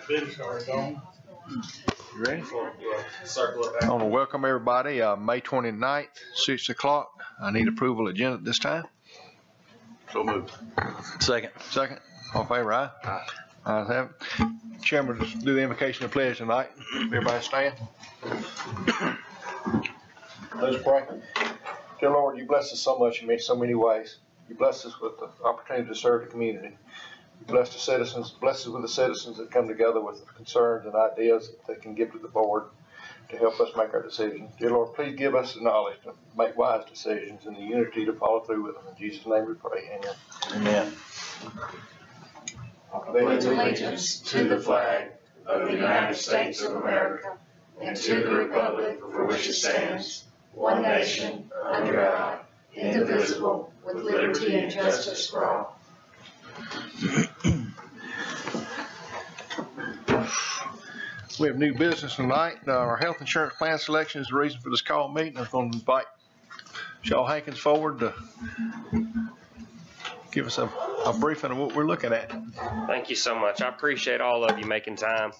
Finish our dome. You ready? Circle it I want to welcome everybody. May 29th, 6 o'clock. I need approval agenda at this time. So moved. Second. All in favor, aye? Aye. Ayes have it. Chairman, just do the invocation of pledge tonight. Everybody stand. Let's pray. Dear Lord, you bless us so much in so many ways. You bless us with the opportunity to serve the community. You bless the citizens, bless us with the citizens that come together with concerns and ideas that they can give to the board to help us make our decisions. Dear Lord, please give us the knowledge to make wise decisions and the unity to follow through with them. In Jesus' name we pray. Amen. Amen. I pledge allegiance to the flag of the United States of America and to the republic for which it stands, one nation, under God, indivisible, with liberty and justice for all. We have new business tonight. Our health insurance plan selection is the reason for this call meeting. I'm going to invite Shaw Hankins forward to give us a briefing of what we're looking at. Thank you so much. I appreciate all of you making time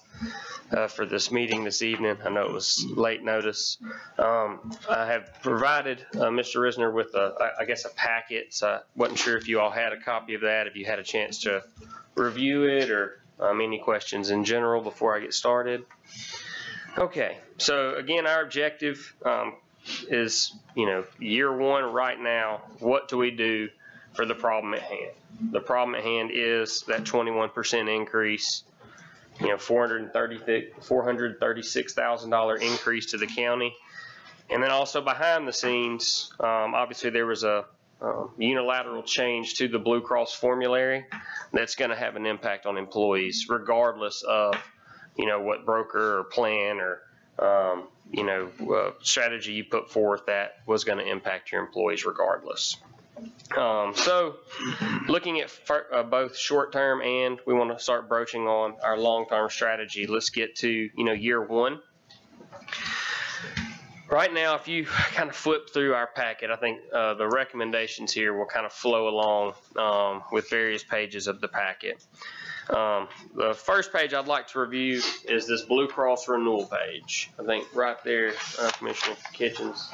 for this meeting this evening. I know it was late notice. I have provided Mr. Risner with I guess a packet, so I wasn't sure if you all had a copy of that, if you had a chance to review it, or any questions in general before I get started. Okay, so again, our objective is, year one right now, what do we do for the problem at hand? The problem at hand is that 21% increase, $436,000 increase to the county. And then also behind the scenes, obviously there was a unilateral change to the Blue Cross formulary that's going to have an impact on employees, regardless of, what broker or plan or, strategy you put forth that was going to impact your employees regardless. So looking at both short-term and we want to start broaching on our long-term strategy, let's get to, year one. Right now, if you kind of flip through our packet, I think the recommendations here will kind of flow along with various pages of the packet. The first page I'd like to review is this Blue Cross renewal page. I think right there, Commissioner Kitchens.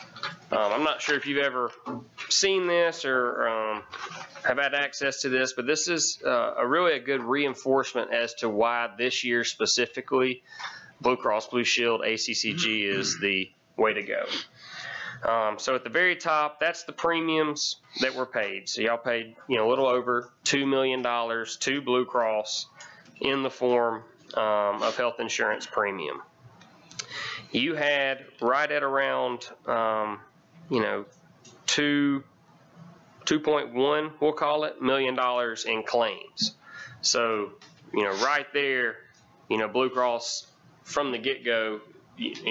I'm not sure if you've ever seen this or have had access to this, but this is really a good reinforcement as to why this year specifically Blue Cross Blue Shield ACCG is the way to go. So at the very top, that's the premiums that were paid. So y'all paid, a little over $2 million to Blue Cross in the form of health insurance premium. You had right at around, 2.1, we'll call it, $1 million in claims. So, right there, Blue Cross from the get-go,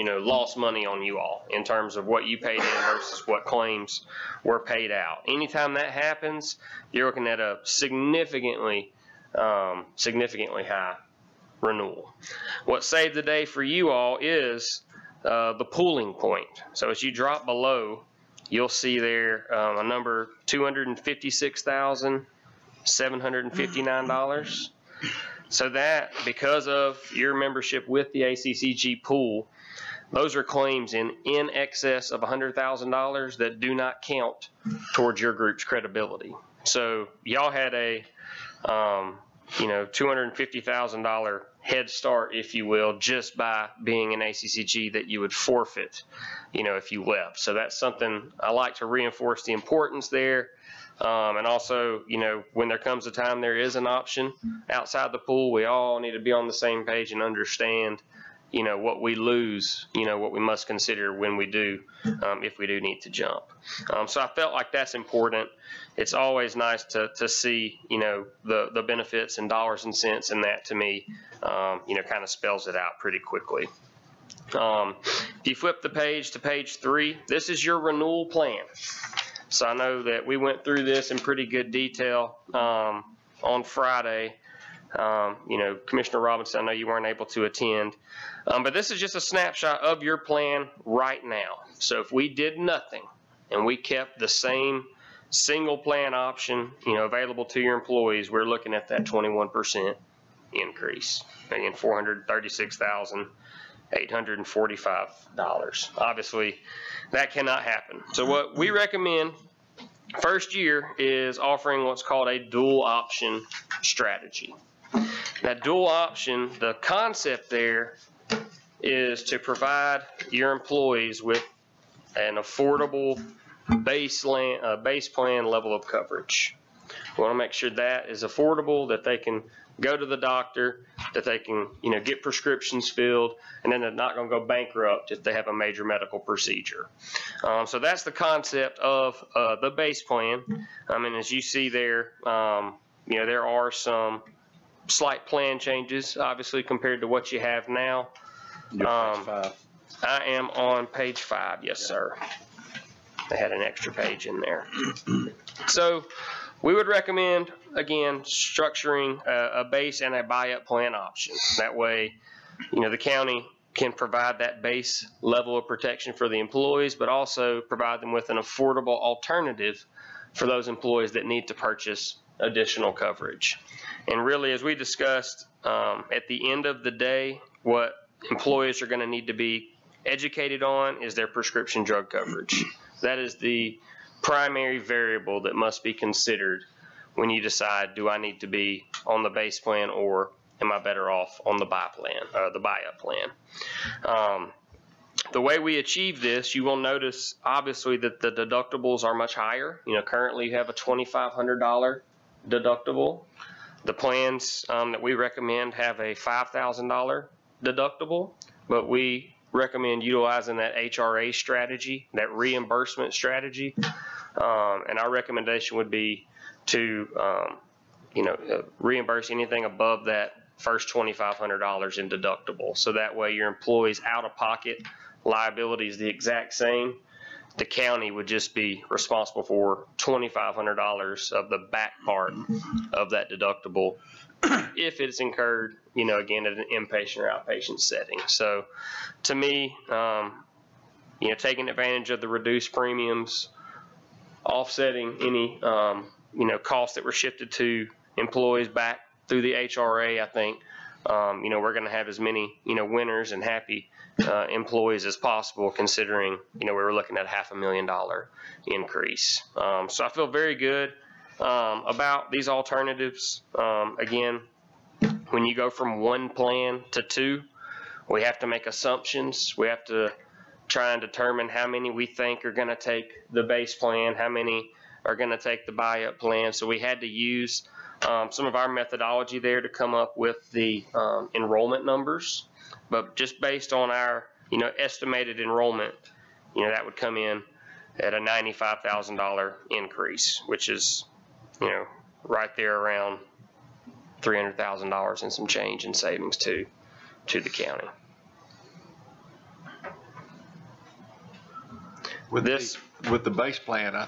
lost money on you all in terms of what you paid in versus what claims were paid out. Anytime that happens, you're looking at a significantly high renewal. What saved the day for you all is the pooling point. So as you drop below, you'll see there a number $256,759. So that, because of your membership with the ACCG pool, those are claims in excess of $100,000 that do not count towards your group's credibility. So y'all had a $250,000 head start, if you will, just by being an ACCG that you would forfeit, if you left. So that's something I like to reinforce the importance there. And also, when there comes a time there is an option outside the pool, we all need to be on the same page and understand, what we lose, what we must consider when we do, if we do need to jump. So I felt like that's important. It's always nice to see, the benefits and dollars and cents, and that to me, kind of spells it out pretty quickly. If you flip the page to page 3, this is your renewal plan. So I know that we went through this in pretty good detail on Friday. Commissioner Robinson, I know you weren't able to attend, but this is just a snapshot of your plan right now. So if we did nothing and we kept the same single plan option, available to your employees, we're looking at that 21% increase. Again, $436,845. Obviously, that cannot happen. So what we recommend first year is offering what's called a dual option strategy. That dual option, the concept there is to provide your employees with an affordable base plan level of coverage. We want to make sure that is affordable, that they can go to the doctor, that they can, get prescriptions filled, and then they're not going to go bankrupt if they have a major medical procedure. So that's the concept of the base plan. And as you see there, there are some slight plan changes, obviously, compared to what you have now. I am on page 5, yes, sir. They had an extra page in there. So we would recommend, again, structuring a base and a buy-up plan option. That way, the county can provide that base level of protection for the employees, but also provide them with an affordable alternative for those employees that need to purchase additional coverage. And really, as we discussed, at the end of the day, what employees are going to need to be educated on is their prescription drug coverage. That is the primary variable that must be considered when you decide, do I need to be on the base plan or am I better off on the buy-up plan? The way we achieve this, you will notice obviously that the deductibles are much higher. Currently you have a $2,500 deductible. The plans that we recommend have a $5,000 deductible, but we recommend utilizing that HRA strategy, that reimbursement strategy. And our recommendation would be to, reimburse anything above that first $2,500 in deductible. So that way your employees' out-of-pocket liability is the exact same. The county would just be responsible for $2,500 of the back part of that deductible if it's incurred, again, at an inpatient or outpatient setting. So to me, taking advantage of the reduced premiums, offsetting any, costs that were shifted to employees back through the HRA, I think, we're going to have as many, winners and happy employees as possible, considering, we were looking at $500,000 increase. So I feel very good about these alternatives. Again, when you go from one plan to two, we have to make assumptions. We have to try and determine how many we think are going to take the base plan, how many are going to take the buy-up plan. So we had to use some of our methodology there to come up with the enrollment numbers. But just based on our, estimated enrollment, that would come in at a $95,000 increase, which is, right there around $300,000 and some change in savings to the county. With the base plan, I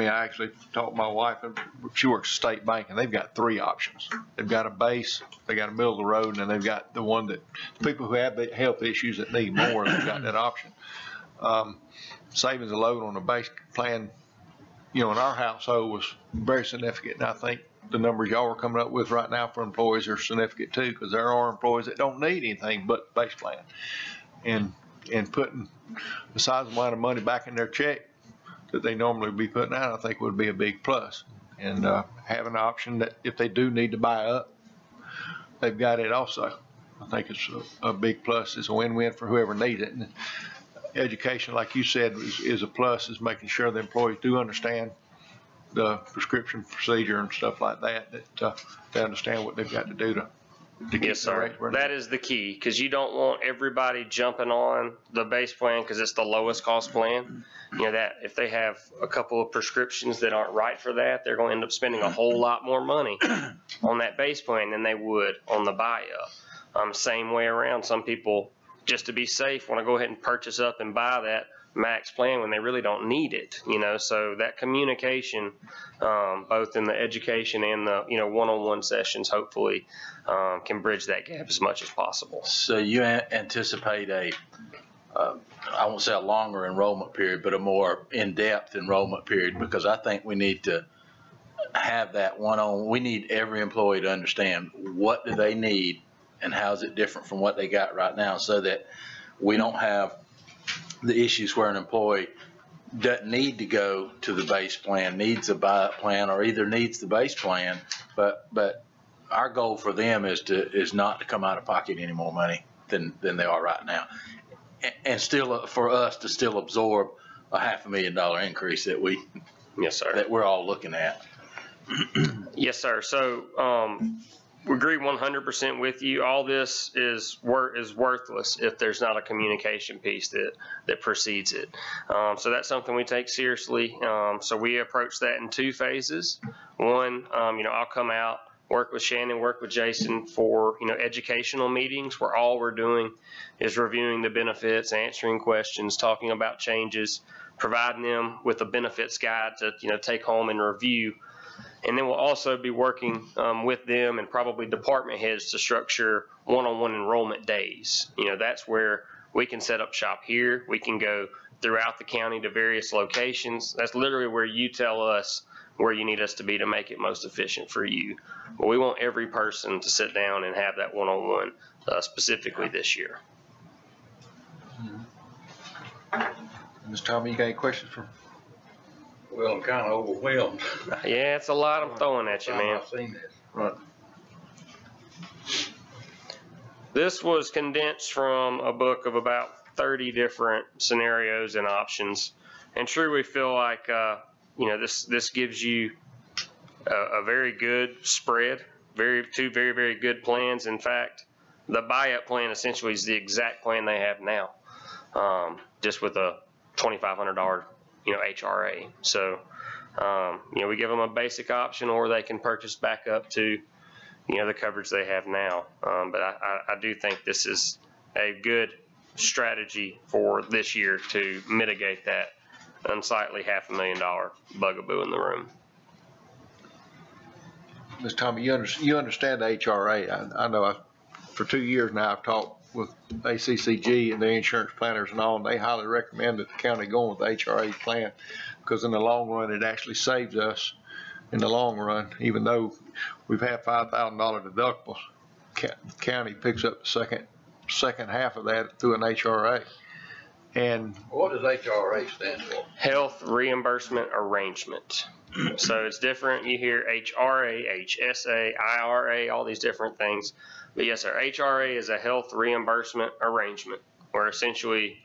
actually talked to my wife, and she works at State Bank, and they've got 3 options. They've got a base, they got a middle of the road, and then they've got the one that people who have the health issues that need more, they've got that option. Savings alone on the base plan, in our household was very significant, and I think the numbers y'all are coming up with right now for employees are significant too, because there are employees that don't need anything but base plan. And putting the sizable amount of money back in their check that they normally would be putting out, I think would be a big plus. And having an option that if they do need to buy up, they've got it also. I think it's a big plus. It's a win-win for whoever needs it. And education, like you said, is a plus, is making sure the employees do understand the prescription procedure and stuff like that, that they understand what they've got to do to get yes, sir. That is the key, because you don't want everybody jumping on the base plan because it's the lowest cost plan. That if they have a couple of prescriptions that aren't right for that, they're going to end up spending a whole lot more money on that base plan than they would on the buy-up. Same way around. Some people, just to be safe, want to go ahead and purchase up and buy that max plan when they really don't need it. So that communication, both in the education and the one-on-one sessions, hopefully can bridge that gap as much as possible. So you anticipate I won't say a longer enrollment period, but a more in-depth enrollment period, because I think we need to have that we need every employee to understand what do they need and how is it different from what they got right now, so that we don't have the issues where an employee doesn't need to go to the base plan, needs a buy-up plan, or either needs the base plan, but our goal for them is not to come out of pocket any more money than they are right now. And still, for us to still absorb a $500,000 increase that Yes, sir. that we're all looking at. Yes, sir. So we agree 100% with you. All this is worthless if there's not a communication piece that precedes it. So that's something we take seriously. So we approach that in 2 phases. One, I'll come out, work with Shannon, work with Jason for, educational meetings where all we're doing is reviewing the benefits, answering questions, talking about changes, providing them with a benefits guide to, take home and review. And then we'll also be working with them and probably department heads to structure one-on-one enrollment days. That's where we can set up shop here. We can go throughout the county to various locations. That's literally where you tell us where you need us to be to make it most efficient for you. But we want every person to sit down and have that one-on-one specifically this year. Ms. Tommy, you got any questions for? Well, I'm kind of overwhelmed. Yeah, it's a lot I'm throwing at you, man. I've seen this. Right. This was condensed from a book of about 30 different scenarios and options. And truly, we feel like, this gives you a very good spread, two very, very good plans. In fact, the buy-up plan essentially is the exact plan they have now, just with a $2,500 HRA. So, we give them a basic option, or they can purchase back up to, the coverage they have now. But I do think this is a good strategy for this year to mitigate that unsightly $500,000 bugaboo in the room. Ms. Tommy, you understand the HRA. I know for 2 years now I've talked with ACCG and their insurance planners and all, and they highly recommend that the county going with the HRA plan, because in the long run it actually saves us in the long run. Even though we've had $5,000 deductibles, the county picks up the second half of that through an HRA. And What does HRA stand for? Health Reimbursement Arrangement. So it's different. You hear HRA, HSA, IRA, all these different things. But yes, sir, HRA is a health reimbursement arrangement where essentially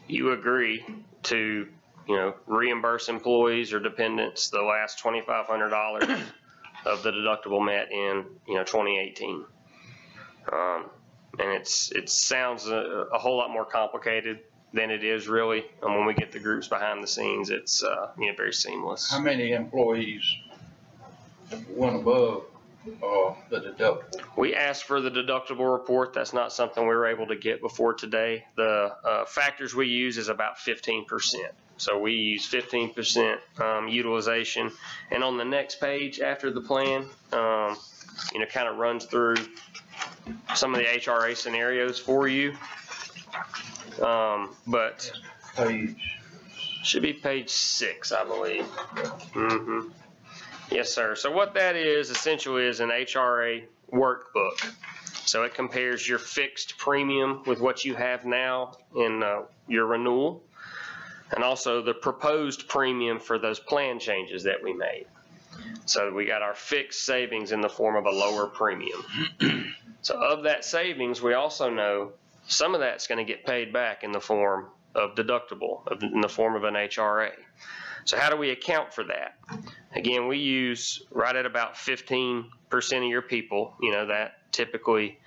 you agree to, reimburse employees or dependents the last $2,500 of the deductible met in, 2018. And it sounds a whole lot more complicated than it is really. And when we get the groups behind the scenes, it's very seamless. How many employees went above the deductible? We asked for the deductible report. That's not something we were able to get before today. The factors we use is about 15%. So we use 15% utilization. And on the next page after the plan, kind of runs through some of the HRA scenarios for you. But Page. should be page 6, I believe. Mm-hmm. Yes, sir. So what that is essentially is an HRA workbook. So it compares your fixed premium with what you have now in your renewal, and also the proposed premium for those plan changes that we made. So we got our fixed savings in the form of a lower premium. So of that savings, we also know some of that's going to get paid back in the form of deductible, in the form of an HRA. So how do we account for that? Again, we use right at about 15% of your people. That typically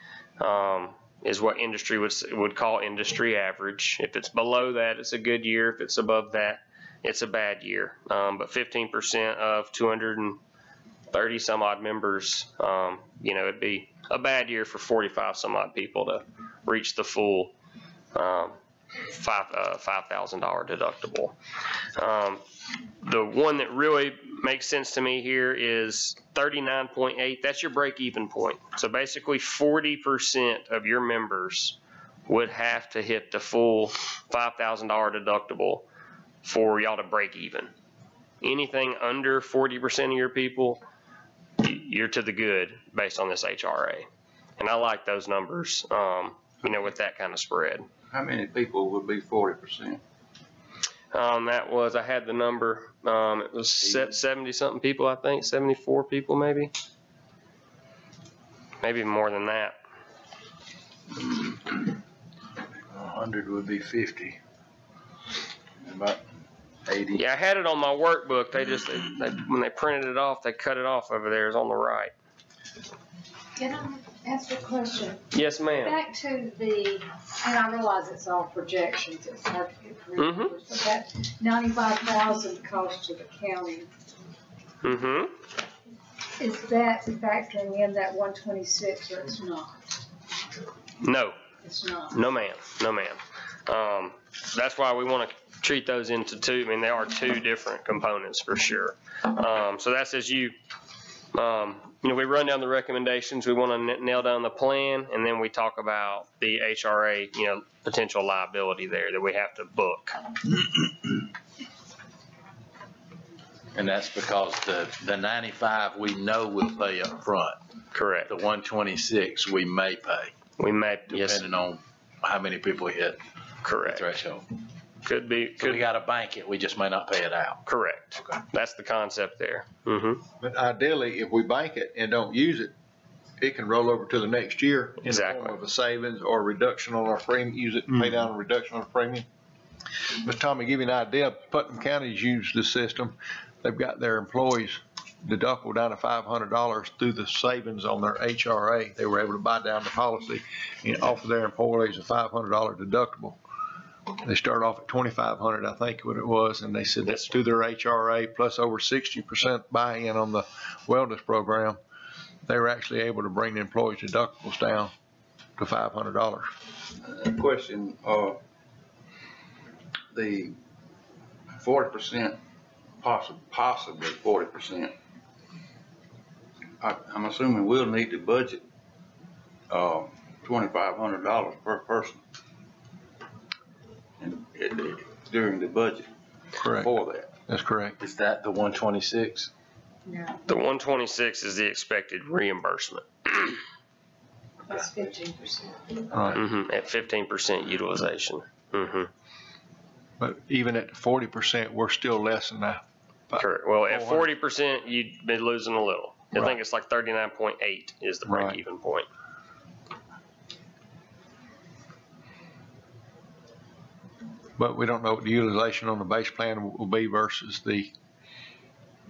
is what industry would call industry average. If it's below that, it's a good year. If it's above that, it's a bad year. But 15% of 230 some odd members, it'd be a bad year for 45 some odd people to reach the full $5,000 deductible. The one that really makes sense to me here is 39.8. That's your break-even point. So basically 40% of your members would have to hit the full $5,000 deductible for y'all to break even. anything under 40% of your people, you're to the good based on this HRA. And I like those numbers, with that kind of spread. How many people would be 40%? That was, I had the number, it was 70 something people, I think, 74 people maybe. Maybe more than that. 100 would be 50. About 80. Yeah, I had it on my workbook. They when they printed it off, they cut it off over there. It's on the right. Can I ask a question? Yes, ma'am. Back to the, and I realize it's all projections, it's hard to get correct numbers, but that 95,000 cost to the county, is that factoring in that 126 or it's not? No. It's not. No, ma'am. No, ma'am. That's why we want to treat those into two. I mean, they are two different components for sure. So that's as we run down the recommendations. We want to nail down the plan, and then we talk about the HRA, potential liability there that we have to book. And that's because the 95 we know we'll pay up front. Correct. The 126 we may pay. We may, depending on how many people hit correct. the threshold. Could be. So we got to bank it. We just may not pay it out. Correct. Okay. That's the concept there. But ideally, if we bank it and don't use it, it can roll over to the next year in the form of a savings or a reduction on our premium. Use it to pay down a reduction on the premium. But Tommy, give you an idea. Putnam County's used the system. They've got their employees deductible down to $500 through the savings on their HRA. They were able to buy down the policy and offer their employees a $500 deductible. They started off at $2,500, I think what it was, and they said that's through their HRA plus over 60% buy-in on the wellness program. They were actually able to bring the employees' deductibles down to $500. A question, the 40%, possibly 40%, I'm assuming we'll need to budget $2,500 per person during the budget. Correct. For that. That's correct. Is that the 126? No, The 126 is the expected reimbursement. that's 15%. Right. At 15% utilization. But even at 40%, we're still less than that. Correct. Well, at 40%, you'd be losing a little. I Right. think it's like 39.8 is the Right. break-even point. But we don't know what the utilization on the base plan will be versus the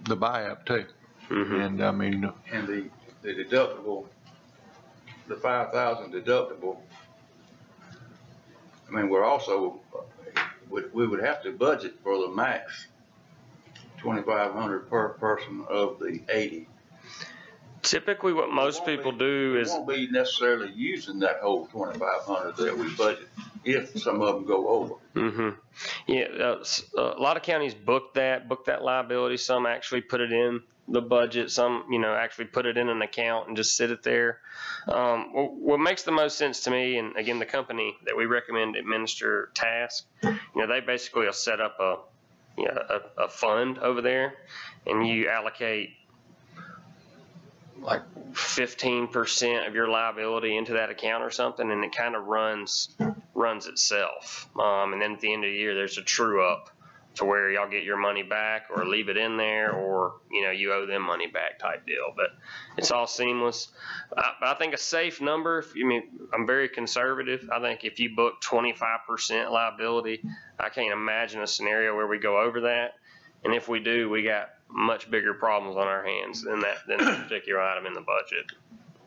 buy-up too. And I mean, And the deductible, the 5,000 deductible, I mean, we're also, we would have to budget for the max 2,500 per person of the 80. Typically, what most people do We is, won't be necessarily using that whole 2,500 that we budget if some of them go over. a lot of counties book that liability. Some actually put it in the budget. Some, actually put it in an account and just sit it there. What makes the most sense to me, and again, the company that we recommend administer TASK, they basically will set up a fund over there, and you allocate like 15% of your liability into that account or something, and it kind of runs itself. And then at the end of the year, there's a true up to where y'all get your money back or leave it in there, or you owe them money back type deal. But it's all seamless. I think a safe number, I'm very conservative. I think if you book 25% liability, I can't imagine a scenario where we go over that. And if we do, we got much bigger problems on our hands than that particular item in the budget.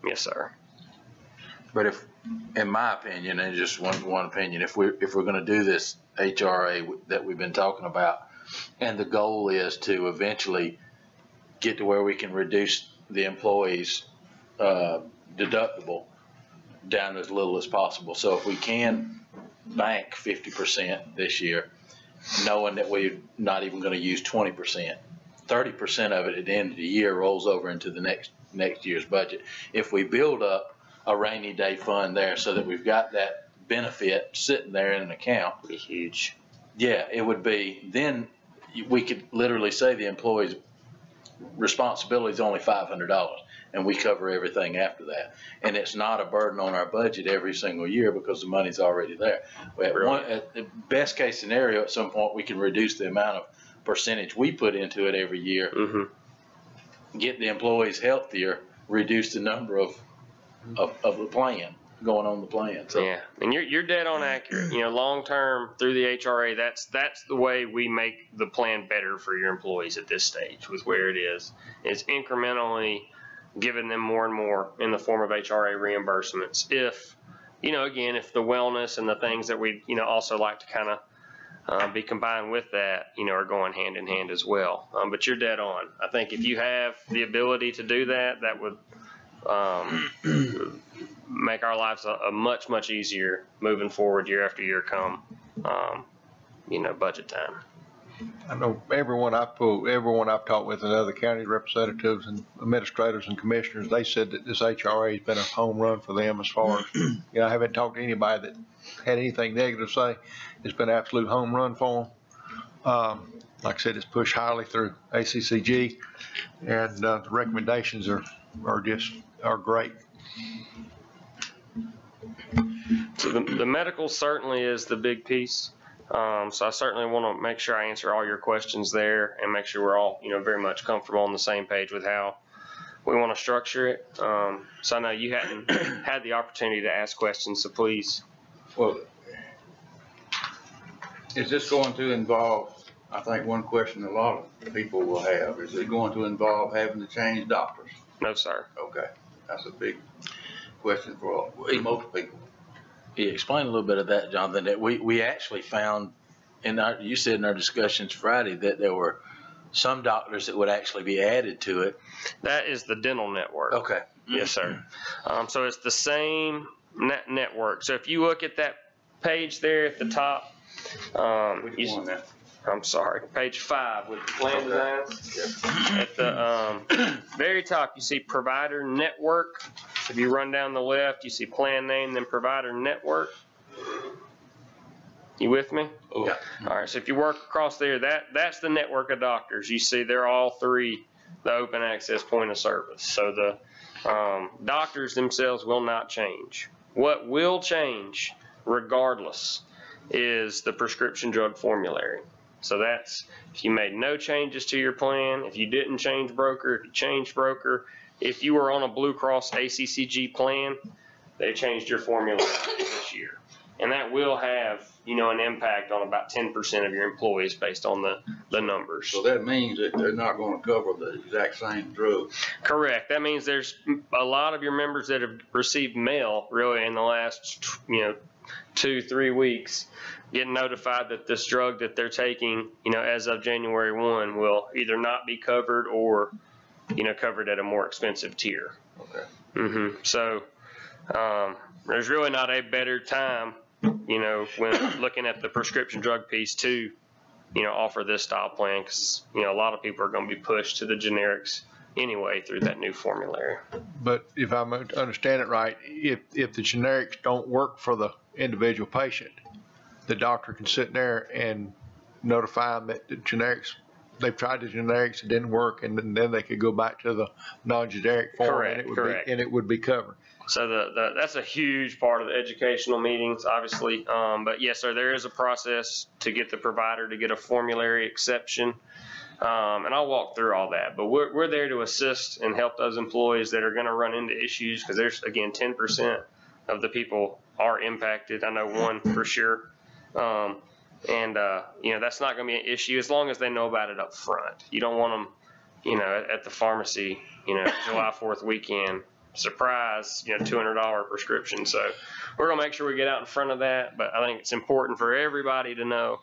Yes, sir. But if, in my opinion, and just one opinion, if we're going to do this HRA that we've been talking about, and the goal is to eventually get to where we can reduce the employees' deductible down as little as possible. So if we can bank 50% this year, knowing that we're not even going to use 20%, 30% of it at the end of the year rolls over into the next year's budget. If we build up a rainy day fund there so that we've got that benefit sitting there in an account, Be huge. yeah, it would be, then we could literally say the employee's responsibility is only $500 and we cover everything after that. And it's not a burden on our budget every single year because the money's already there. At the best case scenario, at some point, we can reduce the amount of percentage we put into it every year, get the employees healthier, reduce the number of the plan going on the plan. So. Yeah, and you're dead on accurate. You know, long term through the HRA, that's the way we make the plan better for your employees at this stage with where it is. It's incrementally giving them more and more in the form of HRA reimbursements. If, you know, again, if the wellness and the things that we, you know, also like to kind of be combined with that, you know, are going hand in hand as well. But you're dead on. I think if you have the ability to do that, that would make our lives a much easier moving forward year after year come, you know, budget time. I know everyone I've talked with and other county representatives and administrators and commissioners, they said that this HRA has been a home run for them as far as, you know, I haven't talked to anybody that had anything negative to say. It's been an absolute home run for them. Like I said, it's pushed highly through ACCG, and the recommendations are great. So the medical certainly is the big piece. So I certainly want to make sure I answer all your questions there and make sure we're all, you know, very much comfortable on the same page with how we want to structure it. So I know you hadn't had the opportunity to ask questions, so please. Well, is this going to involve, I think one question a lot of people will have, is it going to involve having to change doctors? No, sir. Okay, that's a big question for most people. Yeah, explain a little bit of that, Jonathan. That we actually found you said in our discussions Friday that there were some doctors that would actually be added to it. That is the dental network. Okay. Yes, sir. So it's the same network. So if you look at that page there at the top, Which one now? I'm sorry, page 5 with the plan designs. At the very top, you see provider network. If you run down the left, you see plan name, then provider network. You with me? Oh. Yeah. All right, so if you work across there, that's the network of doctors. You see they're all three the open access point of service. So the doctors themselves will not change. What will change, regardless, is the prescription drug formulary. So that's if you made no changes to your plan, if you didn't change broker, if you changed broker, if you were on a Blue Cross ACCG plan, they changed your formula this year. And that will have, you know, an impact on about 10% of your employees based on the numbers. So that means that they're not going to cover the exact same drug. Correct. That means there's a lot of your members that have received mail really in the last, you know, 2-3 weeks getting notified that this drug that they're taking, you know, as of January 1 will either not be covered or, you know, covered at a more expensive tier. Okay. So there's really not a better time, you know, when looking at the prescription drug piece to, you know, offer this style plan because, you know, a lot of people are going to be pushed to the generics anyway through that new formulary. But if I understand it right, if the generics don't work for the individual patient, the doctor can sit there and notify them that the generics, they've tried the generics, it didn't work, and then they could go back to the non-generic form. Correct, and it would be covered. So that's a huge part of the educational meetings, obviously. But yes, sir, there is a process to get the provider to get a formulary exception. And I'll walk through all that, but we're there to assist and help those employees that are going to run into issues because there's, again, 10% of the people are impacted. I know one for sure. You know, that's not going to be an issue as long as they know about it up front. You don't want them, you know, at the pharmacy, you know, July 4th weekend, surprise, you know, $200 prescription. So we're going to make sure we get out in front of that. But I think it's important for everybody to know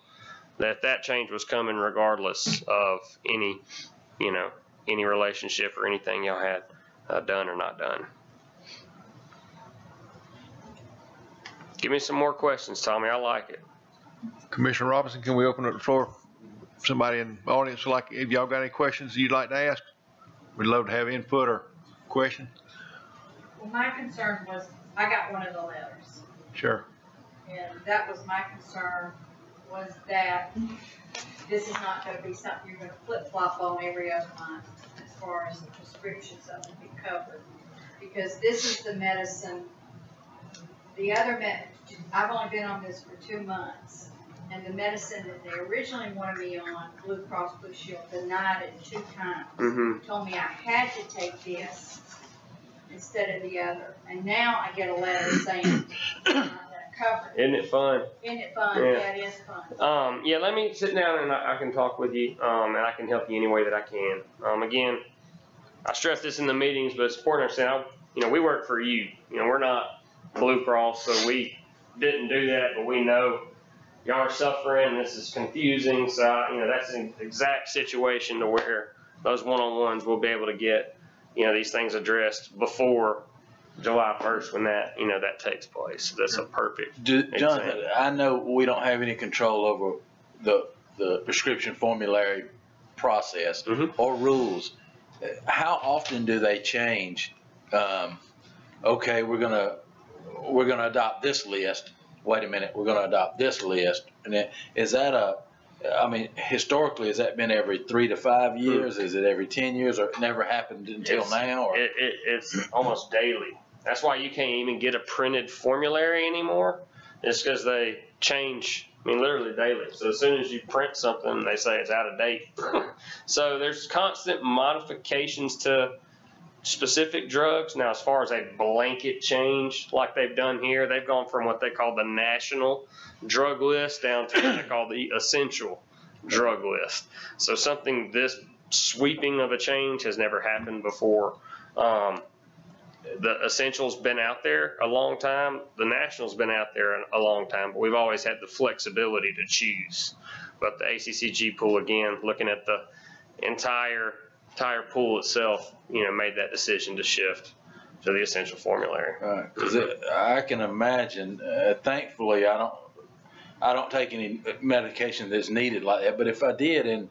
that change was coming regardless of any, you know, any relationship or anything y'all had done or not done. Give me some more questions, Tommy. I like it. Commissioner Robinson, can we open up the floor? Somebody in the audience, like, if y'all got any questions you'd like to ask, we'd love to have input or question. Well, my concern was, I got one of the letters, Sure. and that was my concern, was that this is not gonna be something you're gonna flip-flop on every other month as far as the prescriptions that will be covered. Because this is the medicine, the other I've only been on this for 2 months. And the medicine that they originally wanted me on, Blue Cross Blue Shield, denied it 2 times. Mm-hmm. Told me I had to take this instead of the other. And now I get a letter saying, I'm not covered. Isn't it fun? Isn't it fun? Yeah. Yeah, it is fun. Yeah, let me sit down and I can talk with you, and I can help you any way that I can. Again, I stress this in the meetings, but it's important to understand, we work for you. We're not Blue Cross, so we didn't do that, but we know y'all are suffering, this is confusing, so, that's an exact situation to where those one-on-ones will be able to get, these things addressed before July 1st when that takes place. That's a perfect Jonathan, example. I know we don't have any control over the prescription formulary process or rules. How often do they change? Okay, we're gonna adopt this list. Wait a minute, we're gonna adopt this list. And then, is that historically, has that been every 3 to 5 years? Is it every 10 years, or it never happened until now? Or? It's almost daily. That's why you can't even get a printed formulary anymore. It's because they change, literally daily. So as soon as you print something, they say it's out of date. So there's constant modifications to specific drugs. Now, as far as a blanket change like they've done here, they've gone from what they call the national drug list down to what they call the essential drug list. So something this sweeping of a change has never happened before. The essential's been out there a long time. The national's been out there a long time, but we've always had the flexibility to choose. But the ACCG pool, again, looking at the entire pool itself, made that decision to shift to the essential formulary. Right, because I can imagine. Thankfully, I don't take any medication that's needed like that. But if I did, and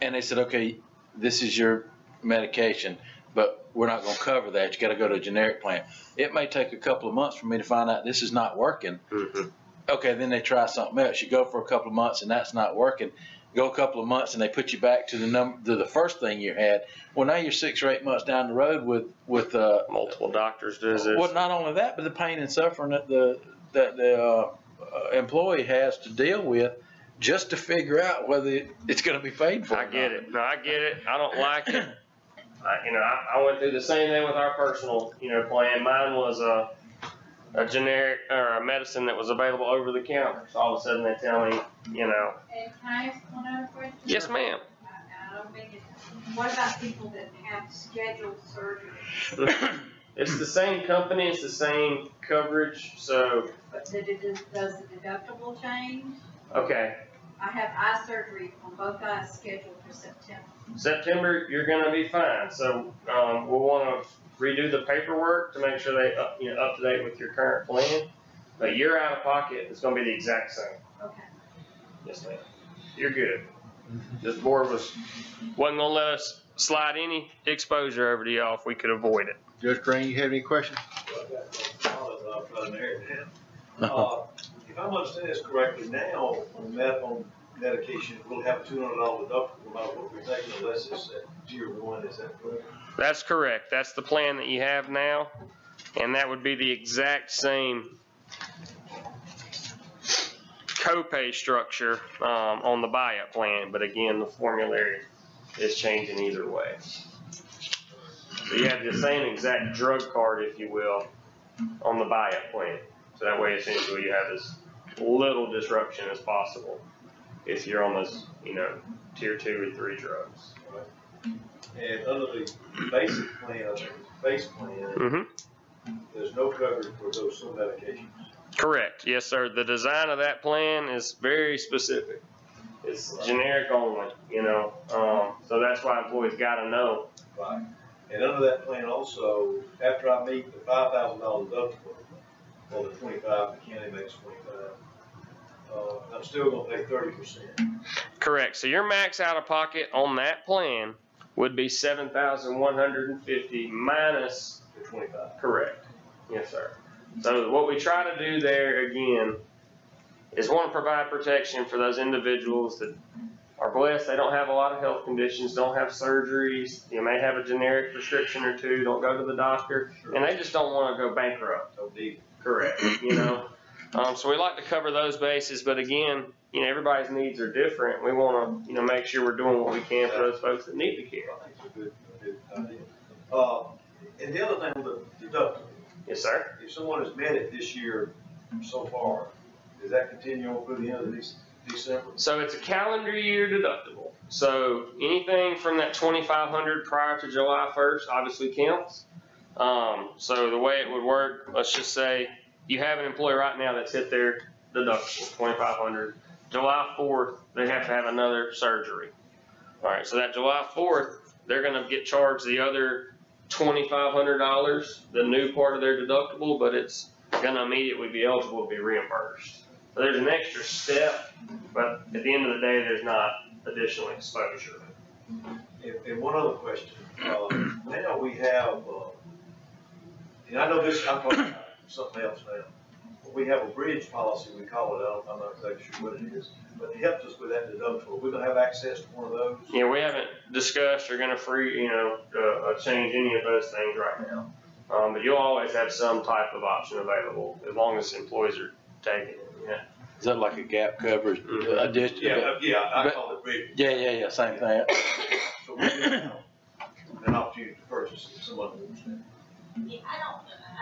they said, okay, this is your medication, but we're not going to cover that. You got to go to a generic plan. It may take a couple of months for me to find out this is not working. Mm-hmm. Okay, then they try something else. You go for a couple of months and that's not working. Go a couple of months and they put you back to the first thing you had. Well, now you're 6 or 8 months down the road with multiple doctors' visits. Well, not only that, but the pain and suffering that the employee has to deal with just to figure out whether it's going to be paid for. I get it. No, I get it. I don't like it. I went through the same thing with our personal, plan. Mine was a generic or a medicine that was available over the counter. So all of a sudden they tell me, And can I ask one other question? Yes, ma'am. I don't mean it. What about people that have scheduled surgery? It's the same company, it's the same coverage, so, But does the deductible change? okay. I have eye surgery on both eyes scheduled for September. September, you're gonna be fine. So, we'll wanna redo the paperwork to make sure they up to date with your current plan. But your out of pocket is gonna be the exact same. Okay. Yes, ma'am. You're good. This board wasn't gonna let us slide any exposure over to y'all if we could avoid it. Judge Crane, you have any questions? If I'm understanding this correctly, now on medication, we'll have $200 deductible no matter what we're taking, unless it's at tier 1. Is that correct? That's correct. That's the plan that you have now, and that would be the exact same copay structure on the buyout plan, but again, the formulary is changing either way. So you have the same exact drug card, if you will, on the buyout plan. So that way, essentially, you have as little disruption as possible if you're on those, tier 2 or 3 drugs. And under the basic plan, I think it's base plan, Mm-hmm. there's no coverage for those some medications. Correct. Yes, sir. The design of that plan is very specific. It's generic only, so that's why employees got to know. Right. And under that plan also, after I meet the $5,000 deductible on the 25, the county makes 25. I'm still going to pay 30%. Correct. So your max out of pocket on that plan would be $7,150 minus The 25. Correct. Yes, sir. So what we try to do there again is want to provide protection for those individuals that are blessed, they don't have a lot of health conditions, don't have surgeries, you may have a generic prescription or two, don't go to the doctor, and they just don't wanna go bankrupt. No need. Correct. You know, so we like to cover those bases, but again, you know, everybody's needs are different. We wanna, you know, make sure we're doing what we can for those folks that need the care. I think it's a good idea. And the other thing with the deductible, Yes, sir. if someone has met it this year so far, does that continue on through the end of December? So it's a calendar year deductible. So anything from that 2,500 prior to July 1st obviously counts. So the way it would work, let's just say you have an employee right now that's hit their deductible, 2,500. July 4th, they have to have another surgery. All right, so that July 4th, they're gonna get charged the other $2,500, the new part of their deductible, but it's gonna immediately be eligible to be reimbursed. So there's an extra step, but at the end of the day, there's not additional exposure. And one other question, now we have, and I know this, I'm talking about something else now. But we have a bridge policy, we call it, I'm not exactly sure what it is, but it helps us with that deductible. We're gonna have access to one of those? Yeah, we haven't discussed or gonna change any of those things right now. But you'll always have some type of option available as long as employees are taking it, yeah. Is that like a gap coverage? Yeah, I call it bridge. Yeah, same thing. So we have an opportunity to purchase if someone wants that. Yeah,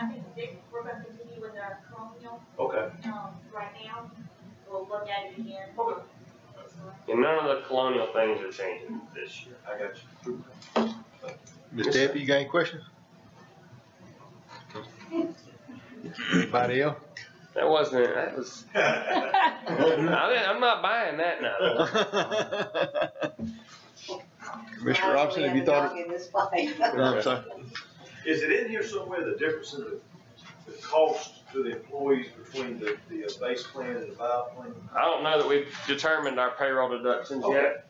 I think we're gonna continue with our colonial, Okay. right now. We'll look at it again. Okay. And none of the colonial things are changing this year. I got you. Ms. Debbie, you got any questions? Anybody else? That was, I'm not buying that now. Commissioner Robinson, have you thought? I'm sorry. Is it in here somewhere, the difference in the cost to the employees between the base plan and the buyout plan? I don't know that we've determined our payroll deductions yet.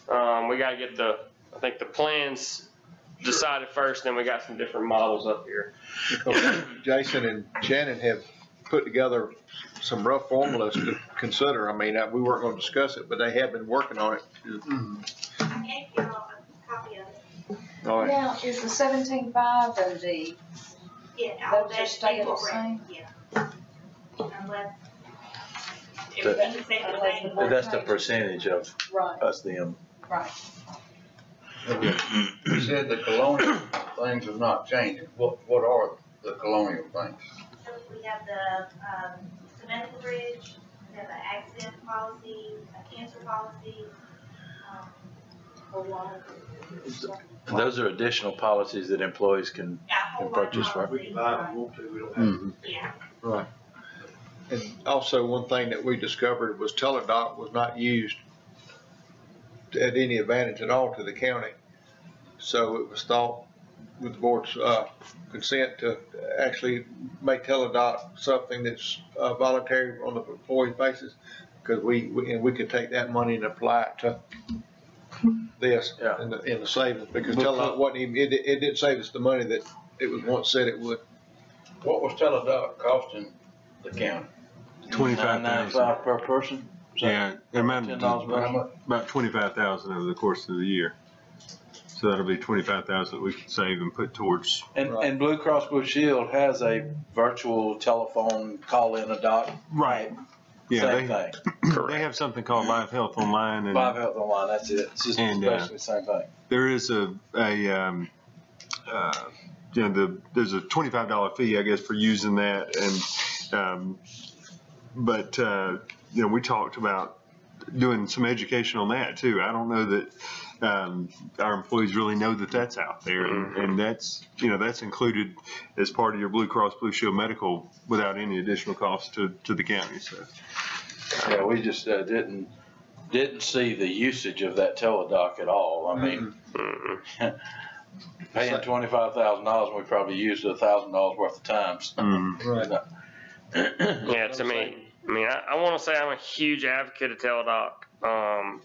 We gotta get I think the plans decided first, then we got some different models up here. Because Jason and Shannon have put together some rough formulas to consider. I mean, we weren't gonna discuss it, but they have been working on it. I gave you all a copy of it. All right. Now, is the 17.5 and the, Yeah, those just stay the same? Yeah. Unless everything is set the same. That's the percentage of right, us, them. right. You said the colonial things are not changing. What are the colonial things? So we have the, medical bridge, we have an accident policy, a cancer policy, a lot of. Those are additional policies that employees can A whole lot of purchase, right? policies, Buy if we want to, we don't have to. Yeah. Right. And also, one thing that we discovered was Teladoc was not used at any advantage at all to the county. So it was thought with the board's consent to actually make Teladoc something that's voluntary on the employee basis, because we could take that money and apply it to this Yeah. in the savings, because Teladoc wasn't even, it didn't save us the money that it was once said it would. What was Teladoc costing the county? 25,000 $25,000. per person? Yeah, it amounted to $10 how much? about 25,000 over the course of the year. So that'll be 25,000 that we can save and put towards. And Blue Cross Blue Shield has a virtual telephone call-in a doc. Right. Yeah, Same thing. they have something called Live Health Online, and Live Health Online, that's it. It's just And, basically the same thing. there is there's a $25 fee, I guess, for using that, and but we talked about doing some education on that too. I don't know that our employees really know that that's out there, and that's included as part of your Blue Cross Blue Shield medical without any additional cost to the county. So Yeah, we just didn't see the usage of that Teladoc at all. I mean, paying $25,000, we probably used $1,000 worth of times. Right. Yeah, to me, I want to say I'm a huge advocate of Teladoc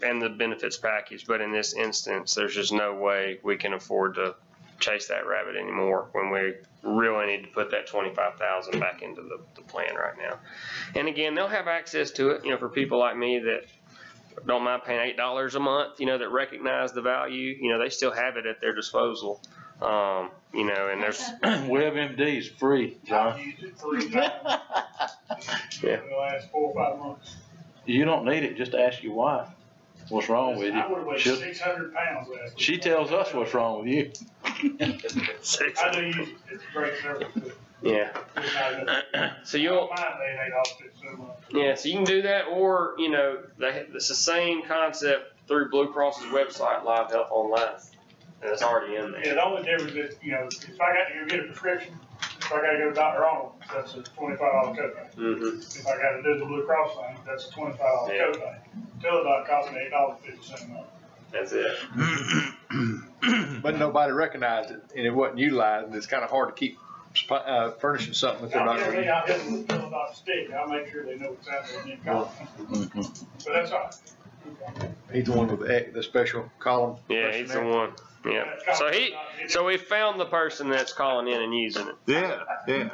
and the benefits package, but in this instance, there's just no way we can afford to chase that rabbit anymore when we really need to put that $25,000 back into the plan right now. And again, they'll have access to it, for people like me that don't mind paying $8 a month, that recognize the value, they still have it at their disposal. And there's, WebMD is free, John. I've used it 3 times Yeah. in the last 4 or 5 months. You don't need it, just ask your wife what's wrong with I would've you. weighed She'll- 600 pounds last week. She tells us what's wrong with you. I do use it, it's a great service. yeah. So you'll, Mine, they ain't off it so much. yeah, so you can do that, or, it's the same concept through Blue Cross's website, Live Health Online. And it's already in there. Yeah, the only difference is, if I got to go get a prescription, if I gotta go to Dr. Arnold, that's a $25 copay. Mm-hmm. If I gotta do the Blue Cross thing, that's a $25 Yeah. copay. Teladoc cost me $8.50 a month. That's it. But nobody recognized it and it wasn't utilized, and it's kind of hard to keep furnishing something that they're not I'll going to I'll hit them with Teladoc stick, I'll make sure they know what's out there and then call them. But that's all right. Okay. He's the one with the special column. Yeah, he's the one. Yeah. So we found the person that's calling in and using it. Yeah, yeah.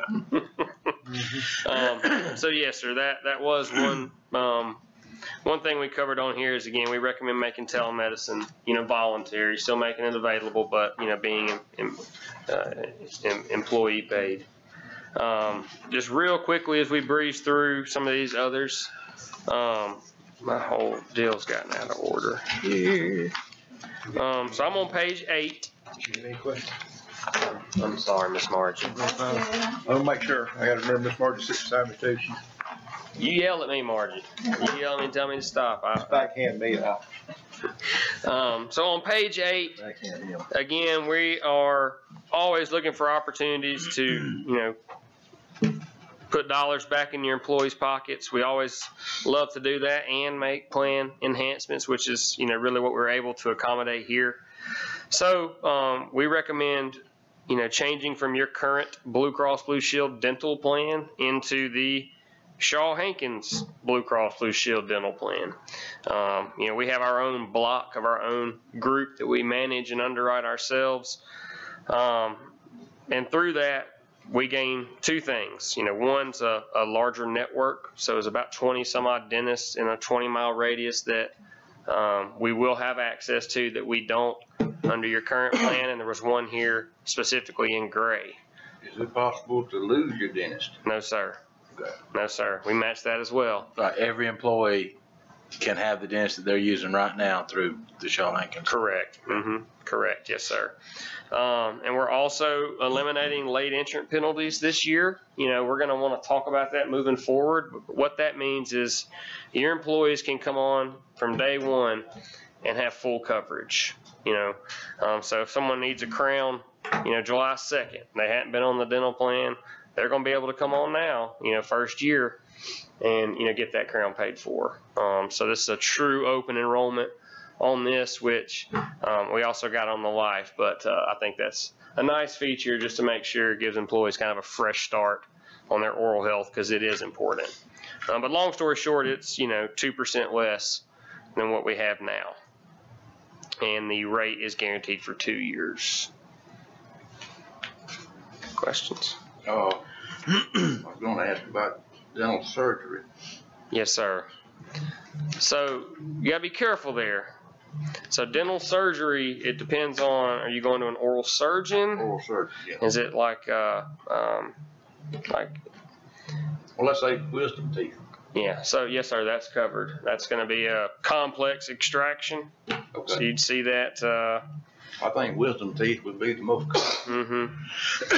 So yes, sir, that was one thing we covered on here is, again, we recommend making telemedicine, voluntary, still making it available, but, being employee paid. Just real quickly as we breeze through some of these others, my whole deal's gotten out of order here. So I'm on page 8. Any questions? I'm sorry, Miss Margie. I'll make sure. I gotta remember Miss Margie sits beside me too. She You yell at me, Margie. You yell at me and tell me to stop. backhand me out. So on page 8, Backhand him. again, we are always looking for opportunities to, put dollars back in your employees' pockets. We always love to do that and make plan enhancements, which is, really what we're able to accommodate here. So we recommend, changing from your current Blue Cross Blue Shield dental plan into the Shaw Hankins Blue Cross Blue Shield dental plan. We have our own block of our own group that we manage and underwrite ourselves. And through that, we gain 2 things. One's a larger network. So there's about 20 some odd dentists in a 20-mile radius that we will have access to that we don't under your current plan. And there was one here specifically in Gray. Is it possible to lose your dentist? No, sir. Okay. No, sir. We match that as well. Right, every employee can have the dentist that they're using right now through the Shaw Hankins. Correct. Correct. Yes, sir. And we're also eliminating late entrant penalties this year. We're going to want to talk about that moving forward. What that means is your employees can come on from day one and have full coverage. So if someone needs a crown, July 2nd, they hadn't been on the dental plan, they're going to be able to come on now, first year, and get that crown paid for. So this is a true open enrollment on this, which we also got on the life, but I think that's a nice feature just to make sure it gives employees kind of a fresh start on their oral health, because it is important. But long story short, it's 2% less than what we have now, and the rate is guaranteed for 2 years. Questions? I was gonna ask about dental surgery. Yes, sir. So you gotta be careful there. So dental surgery, it depends on, are you going to an oral surgeon? Oral surgery, yeah. Is it like, Well, let's say wisdom teeth. yeah, so yes, sir, that's covered. That's gonna be a complex extraction. So Okay. you'd see that, I think wisdom teeth would be the most common.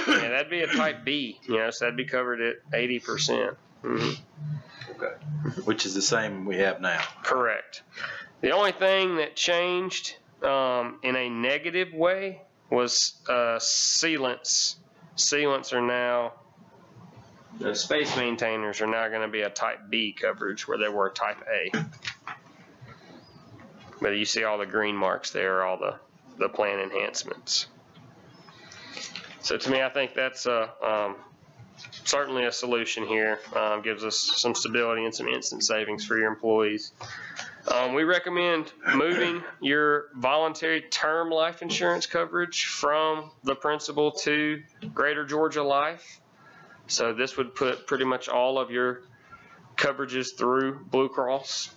yeah, that'd be a type B, so that'd be covered at 80%. Okay. Which is the same we have now. Correct. The only thing that changed in a negative way was sealants. Sealants are now, the space maintainers are now going to be a type B coverage where they were a type A. But you see all the green marks there, all the plan enhancements. So to me, I think that's certainly a solution here. Gives us some stability and some instant savings for your employees. We recommend moving your voluntary term life insurance coverage from the principal to Greater Georgia Life. So this would put pretty much all of your coverages through Blue Cross.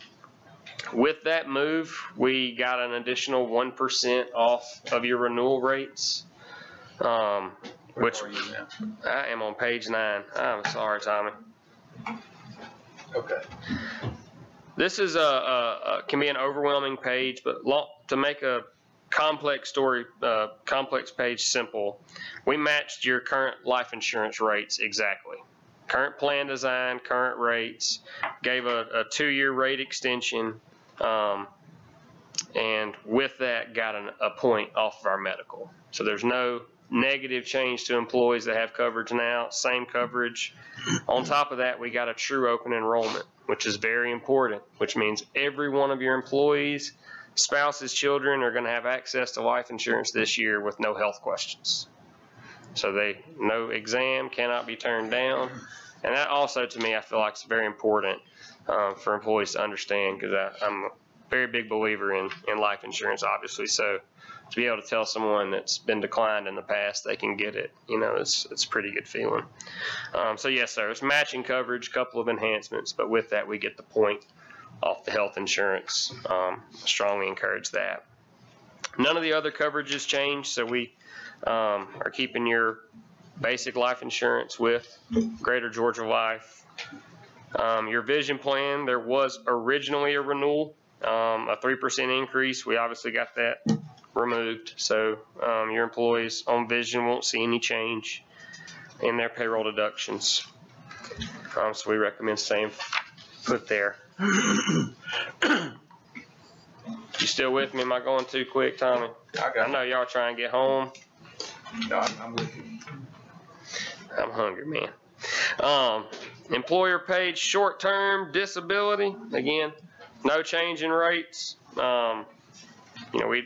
With that move, we got an additional 1% off of your renewal rates. Which Where are you now? I am on page 9. I'm sorry, Tommy. Okay. This is can be an overwhelming page, but to make a complex page simple, we matched your current life insurance rates exactly. Current plan design, current rates, gave a 2-year rate extension, and with that got a point off of our medical. So there's no negative change to employees that have coverage now, same coverage. On top of that, we got a true open enrollment, which is very important, which means every one of your employees, spouses, children are going to have access to life insurance this year with no health questions. So no exam cannot be turned down. And that also, to me, I feel like is very important for employees to understand, because I'm a very big believer in life insurance, obviously. So to be able to tell someone that's been declined in the past they can get it, it's a pretty good feeling. So yes, sir, it's matching coverage, a couple of enhancements, but with that we get the point off the health insurance. Strongly encourage that. None of the other coverages changed, so we are keeping your basic life insurance with Greater Georgia Life. Your vision plan, there was originally a renewal, a 3% increase. We obviously got that removed, so your employees on vision won't see any change in their payroll deductions. So we recommend staying put there. You still with me? Am I going too quick, Tommy? I know y'all trying to get home. No, I'm with you. I'm hungry, man. Employer paid short-term disability, again, no change in rates. We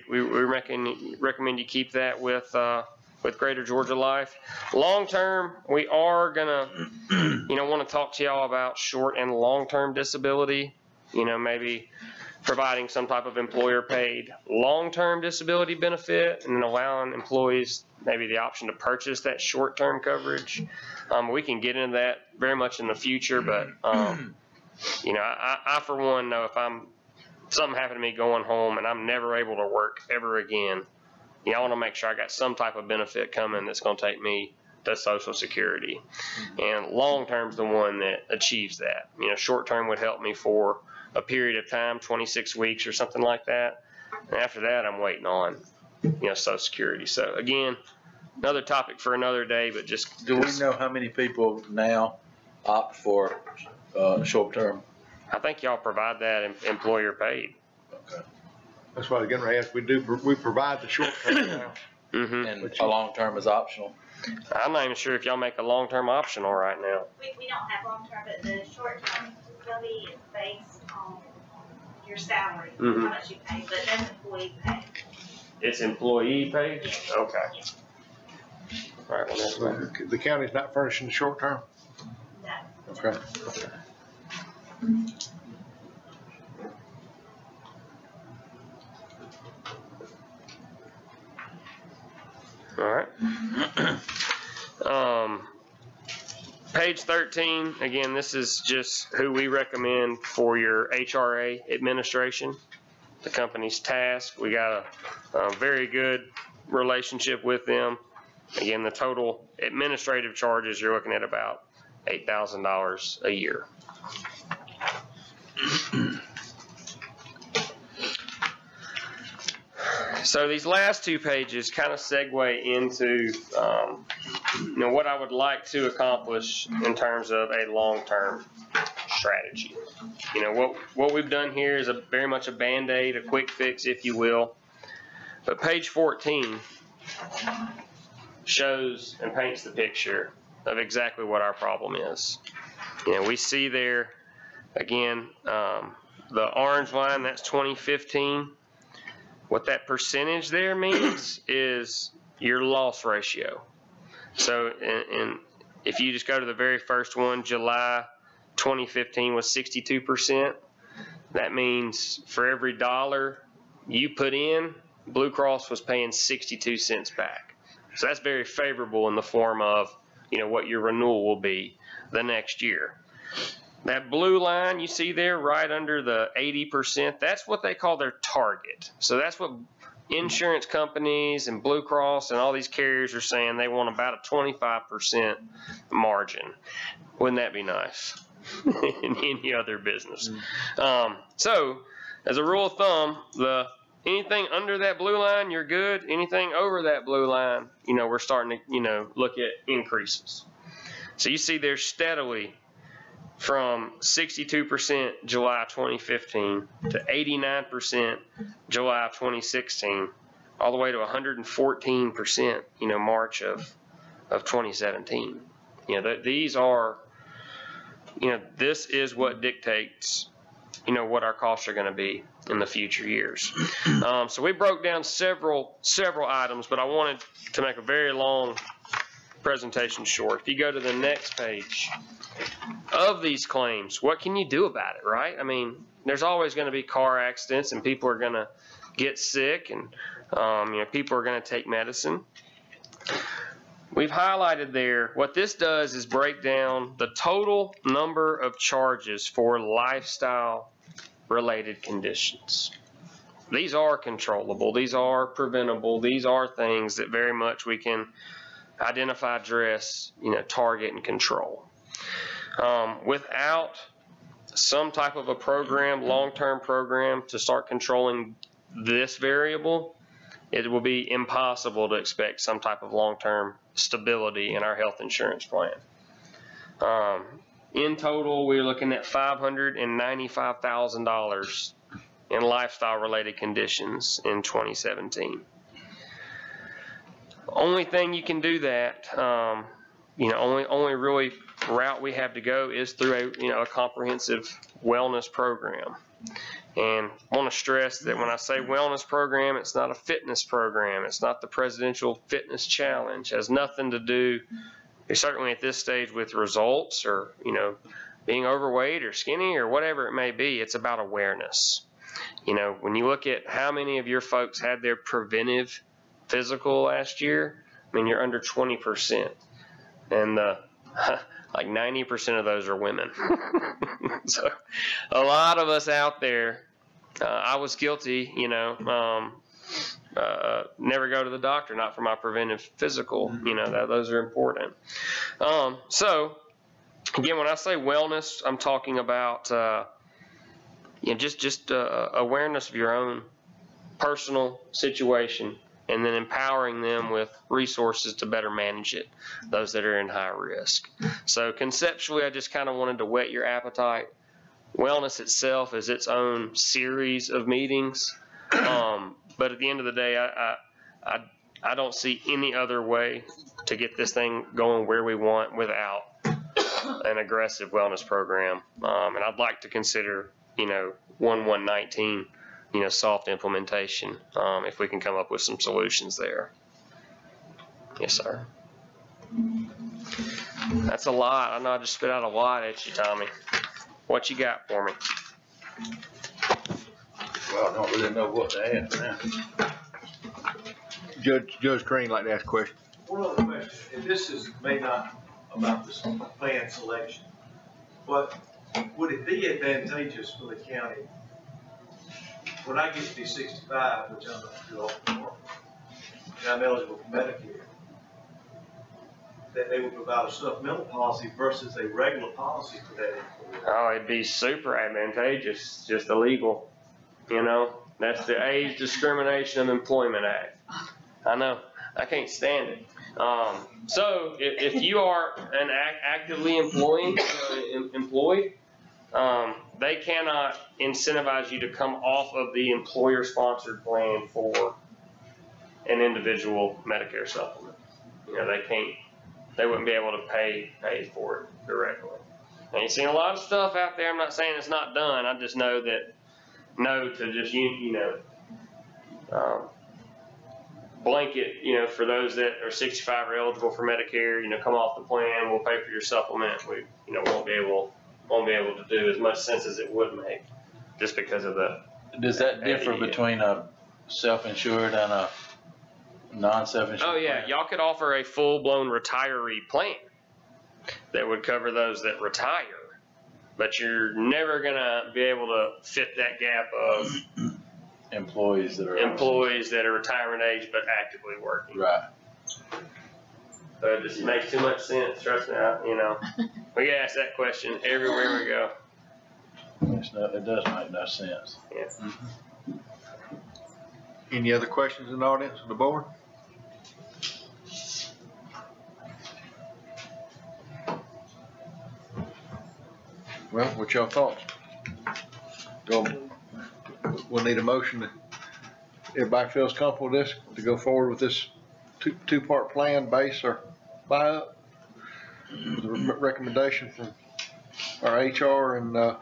recommend you keep that with Greater Georgia Life. Long-term, we are gonna, want to talk to y'all about short and long-term disability. Maybe providing some type of employer-paid long-term disability benefit, and then allowing employees maybe the option to purchase that short-term coverage. We can get into that very much in the future, but I for one know if something happened to me going home and I'm never able to work ever again, I want to make sure I got some type of benefit coming that's going to take me to Social Security. And long-term is the one that achieves that. Short-term would help me for a period of time, 26 weeks or something like that. And after that, I'm waiting on, Social Security. So again, another topic for another day, but just. Do we know how many people now opt for short-term? I think y'all provide that employer paid. Okay. That's what I was getting ready to ask. We provide the short term now. Mm-hmm. And a long-term is optional? I'm not even sure if y'all make a long-term optional right now. We don't have long-term, but the short-term disability is based on your salary, how much you pay, but that's employee pay. It's employee paid? Okay. All right, well, that's fine. The county's not furnishing the short term? No. Okay. All right. Page 13, again, this is just who we recommend for your HRA administration, the company's task. We got a very good relationship with them. Again, the total administrative charges, you're looking at about $8,000 a year. So these last two pages kind of segue into what I would like to accomplish in terms of a long-term strategy. What we've done here is very much a Band-Aid, a quick fix, if you will. But page 14 shows and paints the picture of exactly what our problem is. We see there, again, the orange line, that's 2015. What that percentage there means is your loss ratio. So if you just go to the very first one, July 2015 was 62%. That means for every dollar you put in, Blue Cross was paying 62 cents back. So that's very favorable in the form of what your renewal will be the next year. That blue line you see there right under the 80%, that's what they call their target. So that's what insurance companies and Blue Cross and all these carriers are saying. They want about a 25% margin. Wouldn't that be nice in any other business? So as a rule of thumb, anything under that blue line, you're good. Anything over that blue line, we're starting to, look at increases. So you see there steadily from 62% July 2015 to 89% July 2016, all the way to 114%, March of 2017. These are, this is what dictates, what our costs are going to be in the future years. So we broke down several items, but I wanted to make a very long presentation short. If you go to the next page, of these claims, what can you do about it, right? I mean, there's always going to be car accidents, and people are going to get sick, and people are going to take medicine. We've highlighted there, what this does is break down the total number of charges for lifestyle related conditions. These are controllable, these are preventable, these are things that very much we can identify, address, target and control. Without some type of a program, long-term program to start controlling this variable, it will be impossible to expect some type of long-term stability in our health insurance plan. In total, we're looking at $595,000 in lifestyle-related conditions in 2017. Only thing you can do that, only really route we have to go is through a comprehensive wellness program. And I want to stress that when I say wellness program, it's not a fitness program. It's not the Presidential Fitness Challenge. It has nothing to do, certainly at this stage, with results or, being overweight or skinny or whatever it may be. It's about awareness. When you look at how many of your folks had their preventive physical last year, you're under 20%. And like 90% of those are women. So a lot of us out there, I was guilty, never go to the doctor, not for my preventive physical, those are important. So again, when I say wellness, I'm talking about, just awareness of your own personal situation, and then empowering them with resources to better manage it, those that are in high risk. So conceptually, I just kind of wanted to whet your appetite. Wellness itself is its own series of meetings, but at the end of the day, I don't see any other way to get this thing going where we want without an aggressive wellness program. And I'd like to consider, 1119, soft implementation, if we can come up with some solutions there. Yes, sir. That's a lot. I know I just spit out a lot at you, Tommy. What you got for me? Well, I don't really know what to ask now. Judge Crane like to ask a question. One other question, and this is may not about this plan selection, but would it be advantageous for the county when I get to be 65, which I'm not too old for, and I'm eligible for Medicare, that they would provide a supplemental policy versus a regular policy for that employee? Oh, it'd be super advantageous, just illegal. That's the Age Discrimination of Employment Act. I know, I can't stand it. So if you are an actively employed, they cannot incentivize you to come off of the employer-sponsored plan for an individual Medicare supplement. They wouldn't be able to pay for it directly. And you've seen a lot of stuff out there. I'm not saying it's not done. I just know that to just, blanket, for those that are 65 or eligible for Medicare, come off the plan, we'll pay for your supplement. We, won't be able to do as much sense as it would make, just because of the. Does that differ between a self-insured and a non-self-insured? Oh yeah, plan? y'all could offer a full-blown retiree plan that would cover those that retire. but you're never gonna be able to fit that gap of Employees that are. employees that are retirement age but actively working. Right. So it just makes too much sense, trust me, we get asked that question everywhere we go. It does make no sense. Any other questions in the audience of the board? Well, what's your thoughts? We'll need a motion to, everybody feels comfortable with this, to go forward with this two-part plan, base or buy up? The recommendation from our HR and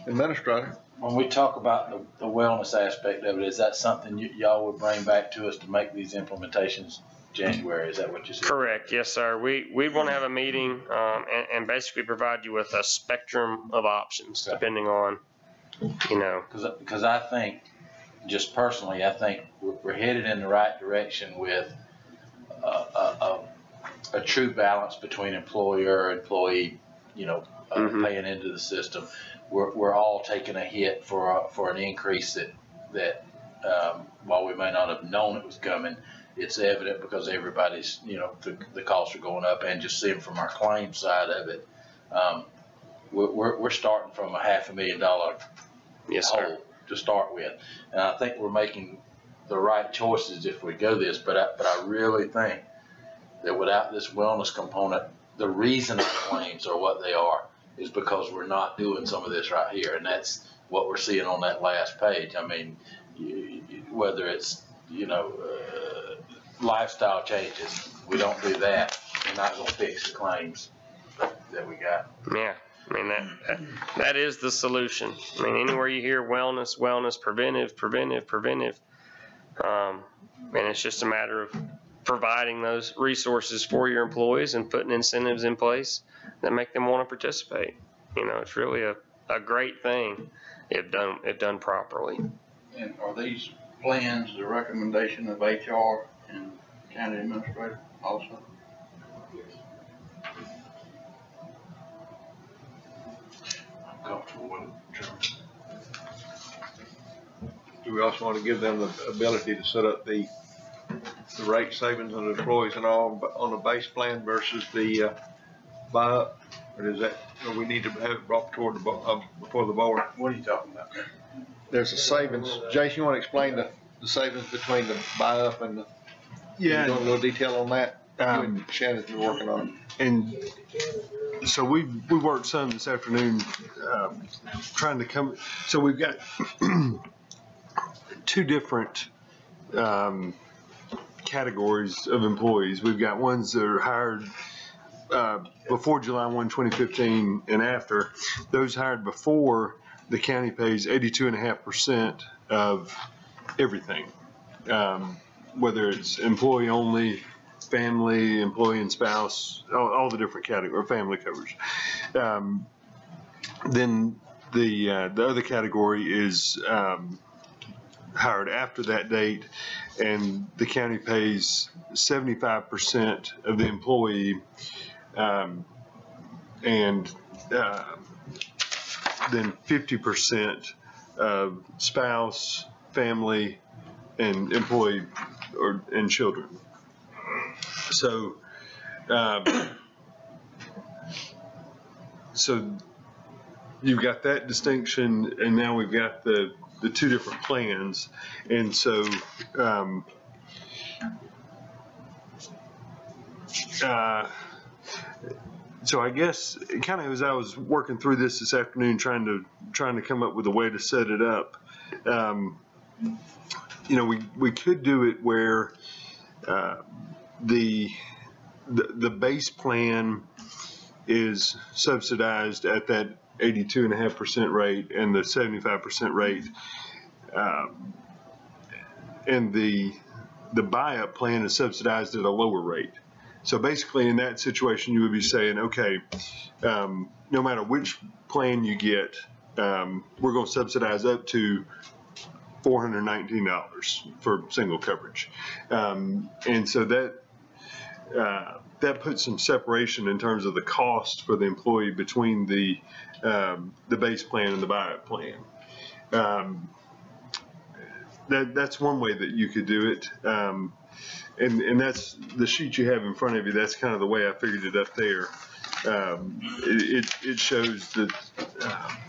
administrator. When we talk about the wellness aspect of it, is that something y'all would bring back to us to make these implementations January? Is that what you said? Correct, yes, sir. We'd want to have a meeting and basically provide you with a spectrum of options, depending on, Because I think, just personally, I think we're headed in the right direction with a true balance between employer, employee, paying into the system. We're all taking a hit for an increase that while we may not have known it was coming, it's evident because everybody's, the costs are going up, and just seeing from our claim side of it, we're starting from a $500,000 yes, hole sir. to start with. And I think we're making the right choices if we go this, but I really think that without this wellness component, the reason our claims are what they are is because we're not doing some of this right here. And that's what we're seeing on that last page. I mean, whether it's, lifestyle changes, we don't do that. We're not going to fix the claims that we got. Yeah, I mean, that is the solution. I mean, anywhere you hear wellness, preventive, and it's just a matter of providing those resources for your employees and putting incentives in place that make them want to participate. It's really a great thing if done properly. And are these plans the recommendation of HR and county administrator also? I'm comfortable with it. Do we also want to give them the ability to set up the rate savings on the employees and all on the base plan versus the buy up? Or is that, or we need to have it brought toward before the board? What are you talking about? There's a savings. Jason, you want to explain the savings between the buy up and the, Yeah. you want a little detail on that? You and Shannon's been working on it. And so we worked some this afternoon, trying to come, so we've got two different, categories of employees. We've got ones that are hired, before July 1, 2015 and after. Those hired before, the county pays 82.5% of everything. Whether it's employee only, family, employee and spouse, all the different category, family coverage. Then the other category is hired after that date, and the county pays 75% of the employee, and then 50% of spouse, family, and employee and children. So, so you've got that distinction, and now we've got the two different plans, and so so I guess kind of as I was working through this afternoon, trying to come up with a way to set it up, we could do it where the base plan is subsidized at that 82.5% rate and the 75% rate, and the buy-up plan is subsidized at a lower rate. So basically, in that situation, you would be saying, okay, no matter which plan you get, we're going to subsidize up to $419 for single coverage, and so that puts some separation in terms of the cost for the employee between the base plan and the buyout plan. That's one way that you could do it. And that's the sheet you have in front of you. That's kind of the way I figured it up there. It shows that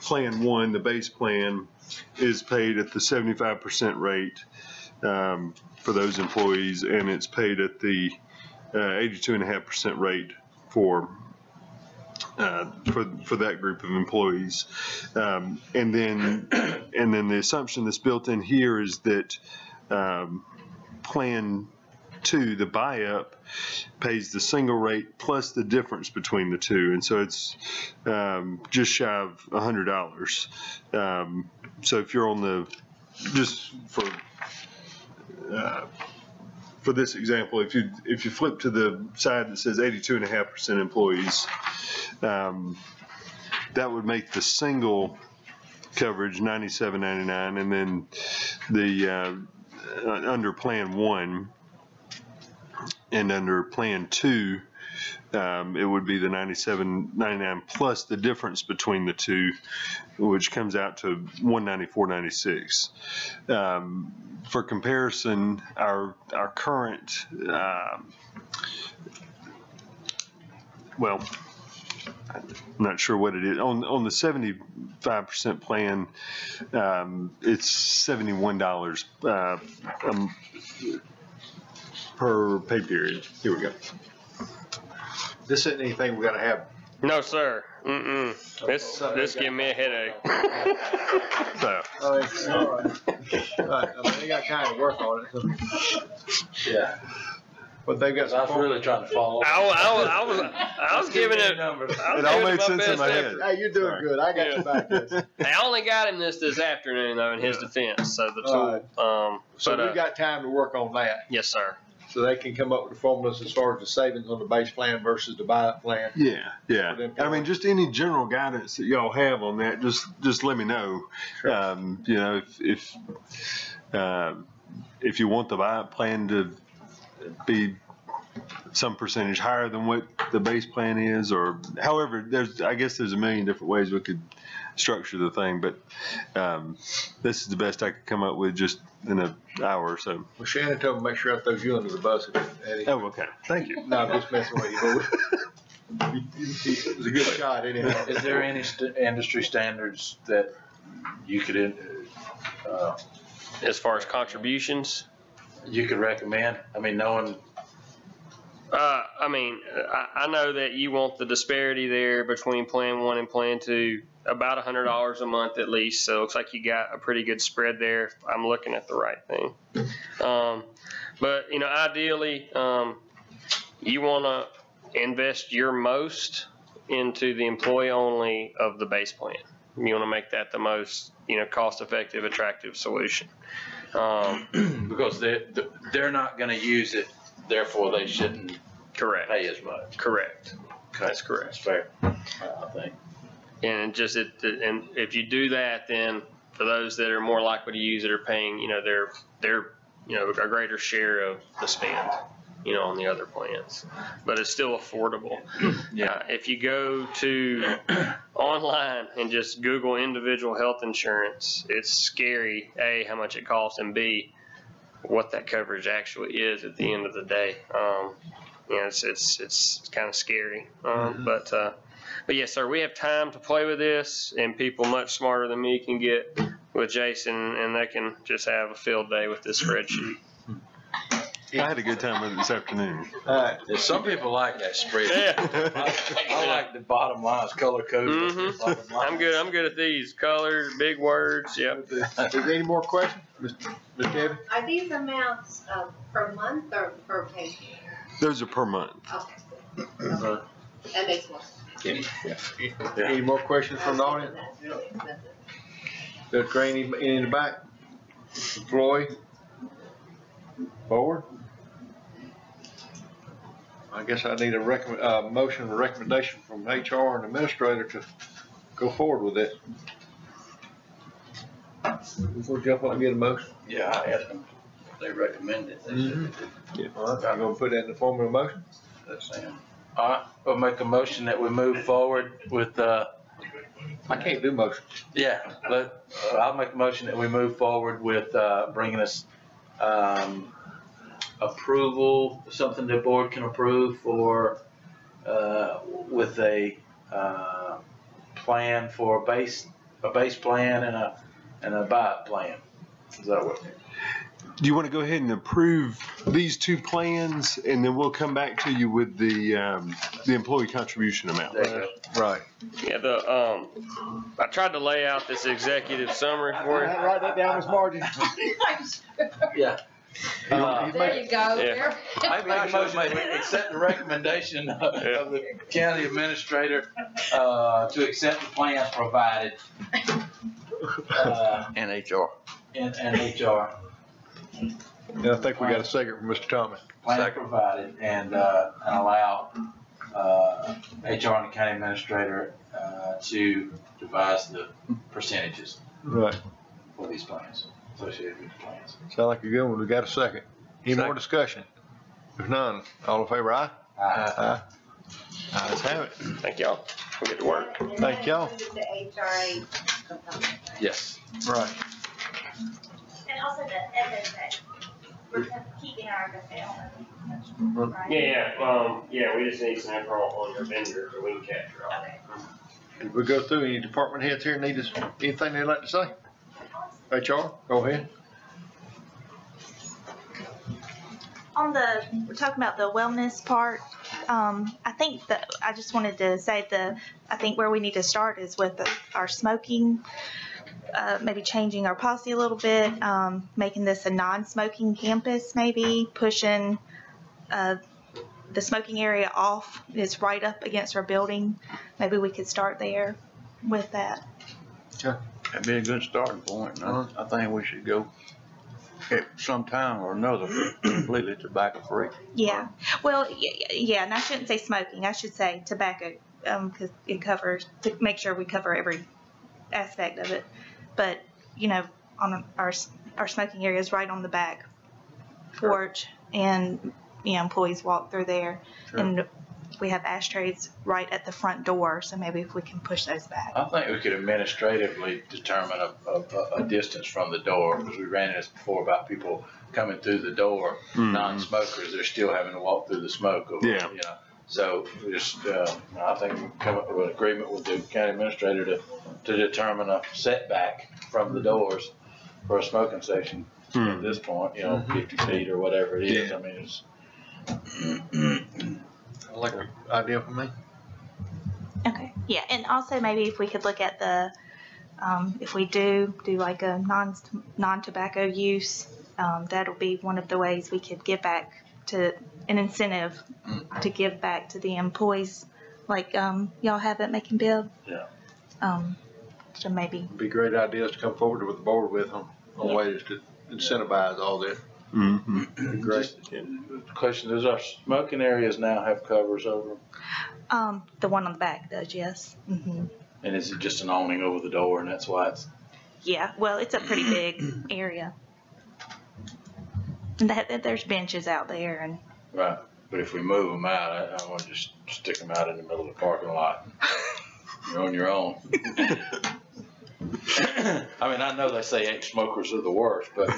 Plan 1, the base plan, is paid at the 75% rate for those employees, and it's paid at the 82.5% rate for that group of employees. And then the assumption that's built in here is that Plan 2, the buy-up, pays the single rate plus the difference between the two, and so it's just shy of $100. So if you're on the, just for this example, if you flip to the side that says 82.5% employees, that would make the single coverage $97.99, and then the under Plan 1 and under Plan 2, it would be the $97.99 plus the difference between the two, which comes out to $194.96. For comparison, our current, well, I'm not sure what it is. On the 75% plan, it's $71 per pay period. Here we go. This isn't anything we gotta have. No, sir. This give me a headache. So, All right. All right. I mean, they got time to work on it. Yeah. But they've got I some. was really trying to follow. I was giving it. it all made sense in my head. Hey, you're doing good. I got your back. I only got him this afternoon, though, in his defense. So the tool. So we've got time to work on that. Yes, sir. So they can come up with the formulas as far as the savings on the base plan versus the buyout plan. Yeah. I mean, just any general guidance that y'all have on that, just let me know. Sure. You know, if you want the buyout plan to be some percentage higher than what the base plan is, or however, I guess there's a million different ways we could structure the thing, but this is the best I could come up with just in an hour or so. Well, Shannon told me to make sure I throw you under the bus, Eddie. Oh, okay. Thank you. No, I'm just messing with you. It was a good shot, anyhow. Is there any industry standards that you could, As far as contributions, you could recommend? I mean, knowing. I know that you want the disparity there between Plan 1 and Plan 2, about $100 a month at least. So it looks like you got a pretty good spread there. If I'm looking at the right thing. But, you know, ideally, you want to invest your most into the employee only of the base plan. You want to make that the most, you know, cost-effective, attractive solution. Because they're not going to use it, therefore they shouldn't pay as much. Correct. That's correct. That's fair, I think. And and if you do that, then for those that are more likely to use it are paying, you know, their you know, a greater share of the spend, you know, on the other plans. But it's still affordable. Yeah. If you go to online and just Google individual health insurance, it's scary, A, how much it costs, and B, what that coverage actually is at the end of the day. You know, it's kind of scary. But yes, sir, we have time to play with this, and people much smarter than me can get with Jason, and they can just have a field day with this spreadsheet. I had a good time with it this afternoon. Some people like that spread. Yeah. I like the bottom lines, color coded. Mm-hmm. I'm good at these colors, big words. Yep. Is there any more questions, Ms. Debbie? Are these amounts per month or per pay? Those are per month. Okay. That makes more sense. Any more questions from the audience? That's really expensive. Judge Crane, any in the back? Floyd? Forward? I guess I need a motion or recommendation from HR and administrator to go forward with this. Before we jump on and get a motion. Yeah, I asked them. They recommend it. Yeah. All right, I'm gonna put that in the form of a motion. that sound. All right, we'll make a motion that we move forward with, I can't do motions. yeah, I'll make a motion that we move forward with, bringing us, approval, something the board can approve for, with a, plan for a base plan and a buy plan. Is that what? Do you want to go ahead and approve these two plans, and then we'll come back to you with the employee contribution amount? There you go. Right. Yeah, I tried to lay out this executive summary for you. Write that down, Ms. Margie. Yeah. There you go. Yeah. I make a motion to accept the recommendation of the county administrator, to accept the plans provided, And HR. in HR. And I think we got a second from Mr. Thomas. Plan provided and allow, HR and the county administrator, to devise the percentages Right. for these plans, associated with the plans. Sound like a good one. We got a second. Any more Second. discussion? If none, all in favor, aye? Aye. Ayes have it. Thank y'all. We'll get to work. Thank y'all. The HRA component. Yes. Right. And also the FSA. We're keeping our FSA. Right? Yeah, we just need some info on your vendor so we can capture all that. Did we go through any department heads here need anything they'd like to say? HR, go ahead. We're talking about the wellness part. I think that I just wanted to say I think where we need to start is with our smoking, maybe changing our policy a little bit, making this a non-smoking campus, maybe pushing the smoking area off. It's right up against our building. Maybe we could start there with that. That'd be a good starting point. I think we should go at some time or another completely tobacco free. Yeah. Well, yeah, and I shouldn't say smoking. I should say tobacco, because it covers, to make sure we cover every aspect of it. But, on our smoking area is right on the back porch, and, employees walk through there. Sure. And we have ashtrays right at the front door, so maybe if we can push those back. I think we could administratively determine a distance from the door, because we ran into this before about people coming through the door, non-smokers, they're still having to walk through the smoke. Yeah. So we just, I think we come up with an agreement with the county administrator to determine a setback from the doors for a smoking section. At this point, 50 feet or whatever it is. Yeah. I mean, it's. I like the idea for me. Okay. Yeah, and also maybe if we could look at if we do like a non-tobacco use, that'll be one of the ways we could give back to an incentive to give back to the employees, like y'all have at Macon Bibb. Yeah. So maybe. It'd be great ideas to come forward with the board with them on ways to incentivize all that. Mm-hmm. Great. Question, does our smoking areas now have covers over them? The one on the back does, yes. Mm-hmm. And is it just an awning over the door and that's why it's? Yeah, well, it's a pretty big area. And there's benches out there and. Right, but if we move them out, I don't want to just stick them out in the middle of the parking lot. You're on your own. I mean, I know they say ex-smokers are the worst, but but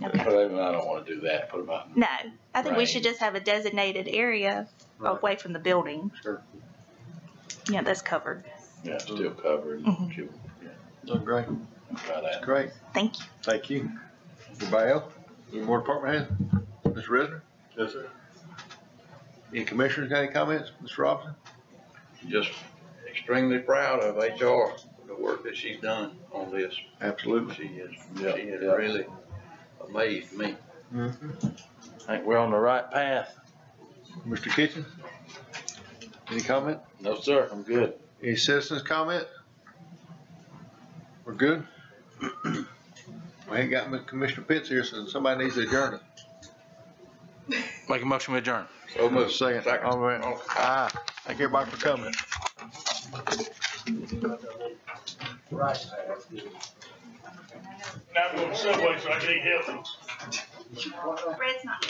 I don't want to do that, put them out. No, I think we Right. should just have a designated area away from the building. Sure. Yeah, that's covered. Yeah, still covered. Mhm. Doing great. Try that. Great. Thank you. Thank you. Anybody else? Any more department heads? Mr. Risner? Yes, sir. Any commissioners got any comments? Mr. Robinson? Just extremely proud of HR, the work that she's done on this. Absolutely. She has Yeah. really amazed me. I think we're on the right path. Mr. Kitchen? Any comment? No, sir, I'm good. Any citizens comment? We're good? We ain't got Commissioner Pitts here, so somebody needs to adjourn it. Make a motion to adjourn. So moved. Second. All right. Aye. Thank everybody for coming. Now I'm going to Subway, so I can't help it. Fred's not.